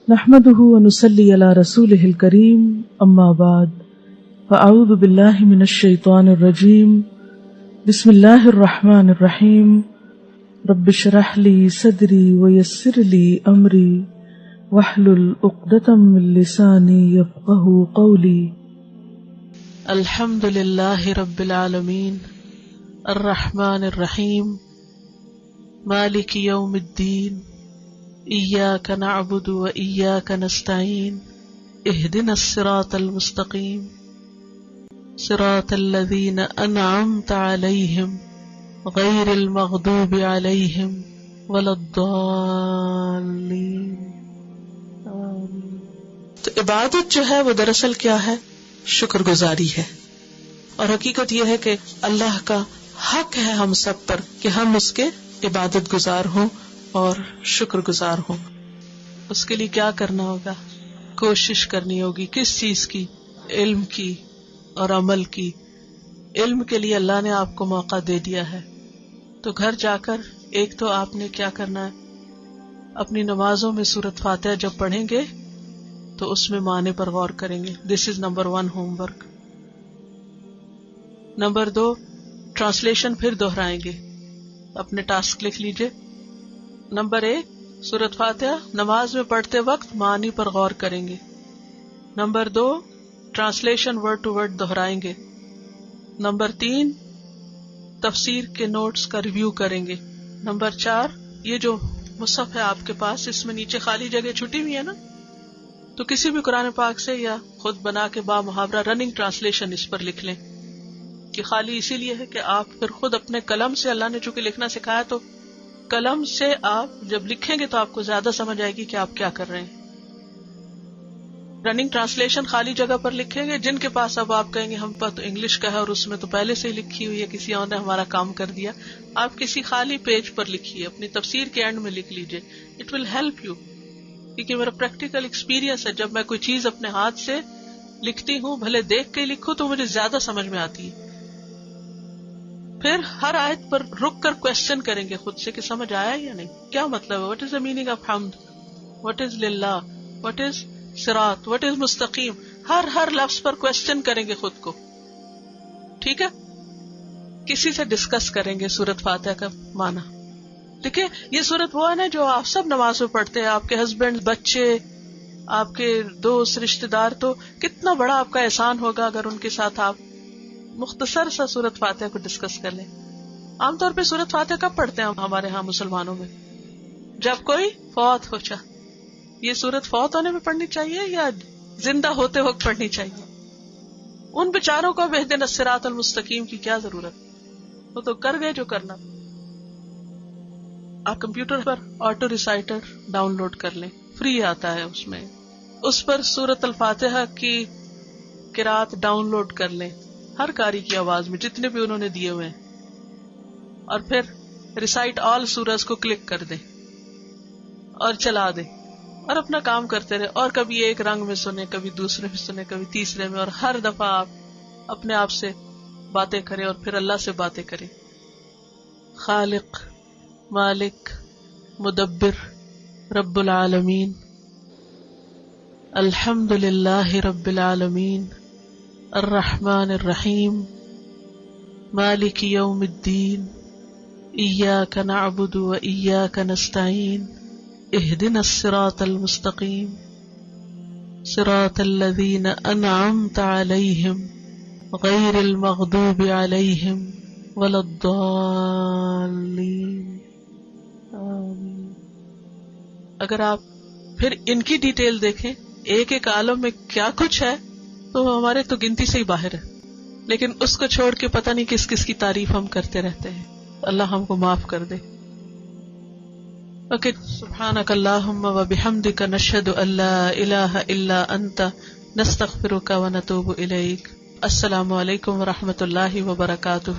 نحمده ونصلي على رسوله الكريم اما بعد فاعوذ بالله من الشيطان الرجيم بسم الله الرحمن الرحيم رب اشرح لي صدري ويسر لي امري واحلل عقدة من لساني يفقهوا قولي. الحمد لله رب العالمين الرحمن الرحيم مالك يوم الدين إياك نعبد وإياك نستعين اهدنا الصراط المستقيم صراط الذين أنعمت عليهم غير المغضوب عليهم ولا الضالين آمين. تو عبادت جو ہے وہ دراصل کیا ہے؟ شکر گزاری ہے، اور حقیقت یہ ہے کہ اللہ کا حق ہے ہم سب پر کہ ہم اس کے عبادت گزار ہوں اور شکر گزار ہوں. اس کے لیے کیا کرنا ہوگا؟ کوشش کرنی ہوگی. کس چیز کی؟ علم کی اور عمل کی. علم کے لیے اللہ نے آپ کو موقع دے دیا ہے، تو گھر جا کر ایک تو آپ نے کیا کرنا ہے، اپنی نمازوں میں سورۃ فاتحہ جب پڑھیں گے تو اس میں معنی پر غور کریں گے. This is number 1 homework. Number 2 translation پھر دہرائیں گے. اپنے ٹاسک لکھ لیجئے. نمبر 1 سورۃ فاتحہ نماز میں پڑھتے وقت معنی پر غور کریں گے. Number 2 translation word to word دہرائیں گے. نمبر 3 تفسیر کے نوٹس کا ریویو کریں گے. نمبر 4 یہ جو مصحف ہے آپ کے پاس، اس میں نیچے خالی جگہ چھٹی ہوئی ہے نا، تو کسی بھی قرآن پاک سے یا خود بنا کے با محاورہ رننگ ٹرانسلیشن اس پر لکھ لیں. کہ خالی اسی لیے ہے کہ آپ پھر خود اپنے قلم سے، اللہ نے چونکہ لکھنا سکھایا تو قلم سے آپ جب لکھیں گے تو آپ کو زیادہ سمجھ آئے گی کہ آپ کیا کر رہے ہیں. رننگ ٹرانسلیشن خالی جگہ پر لکھیں گے. جن کے پاس اب آپ کہیں گے ہم پر تو انگلش کا ہے اور اس میں تو پہلے سے ہی لکھی ہوئی ہے، کسی اور نے ہمارا کام کر دیا، آپ کسی خالی پیج پر لکھیے، اپنی تفسیر کے اینڈ میں لکھ لیجئے. It will help you. کیونکہ میرا پریکٹیکل ایکسپیرینس ہے، جب میں کوئی چیز اپنے ہاتھ سے لکھتی ہوں، بھلے دیکھ کے لکھوں تو مجھے زیادہ سمجھ میں آتی ہے. پھر ہر آیت پر رک کر کوشچن کریں گے خود سے کہ سمجھ آیا یا نہیں، کیا مطلب ہے، what is the meaning of حمد، واٹ از للہ، واٹ از صراط، واٹ از مستقیم. ہر لفظ پر کوشچن کریں گے خود کو. ٹھیک ہے. کسی سے ڈسکس کریں گے سورۃ فاتحہ کا معنی. دیکھیں یہ سورت وہ ہے نا جو آپ سب نماز میں پڑھتے ہیں، آپ کے ہسبینڈ، بچے، آپ کے دوست، رشتے دار. تو کتنا بڑا آپ کا احسان ہوگا اگر ان کے ساتھ آپ مختصر سا سورۃ فاتحہ کو ڈسکس کر لیں. عام طور پہ سورۃ فاتحہ کب پڑھتے ہیں ہمارے ہاں مسلمانوں میں؟ جب کوئی فوت ہو جائے. یہ سورت فوت ہونے میں پڑھنی چاہیے یا زندہ ہوتے وقت پڑھنی چاہیے؟ ان بیچاروں کو اہدنا الصراط المستقیم کی کیا ضرورت، وہ تو کر گئے جو کرنا. آپ کمپیوٹر پر آٹو ریسائٹر ڈاؤن لوڈ کر لیں، فری آتا ہے. اس پر سورۃ الفاتحہ کی قرات ڈاؤن لوڈ کر لیں، ہر قاری کی آواز میں جتنے بھی انہوں نے دیے ہوئے ہیں، اور پھر ریسائٹ آل سورز کو کلک کر دیں اور چلا دیں اور اپنا کام کرتے رہے. اور کبھی ایک رنگ میں سنیں، کبھی دوسرے میں سنیں، کبھی تیسرے میں، اور ہر دفعہ آپ اپنے آپ سے باتیں کریں اور پھر اللہ سے باتیں کریں. خالق، مالک، مدبر، رب العالمین، الحمد للہ رب العالمین، الرحمن الرحیم، مالک یوم الدین، ایاک نعبد و ایاک نستعین اہدنا الصراط المستقیم صراط الذین انعمت علیہم غیر المغضوب علیہم ولا الضالین آمین. اگر آپ پھر ان کی ڈیٹیل دیکھیں، ایک ایک عالم میں کیا کچھ ہے تو ہمارے تو گنتی سے ہی باہر ہے، لیکن اس کو چھوڑ کے پتہ نہیں کس کس کی تعریف ہم کرتے رہتے ہیں. اللہ ہم کو معاف کر دے. اوکے. سبحانک اللہم و بحمدک نشہد ان لا الہ الا انت نستغفرک و نتوب الیک. السلام علیکم و رحمۃ اللہ وبرکاتہ.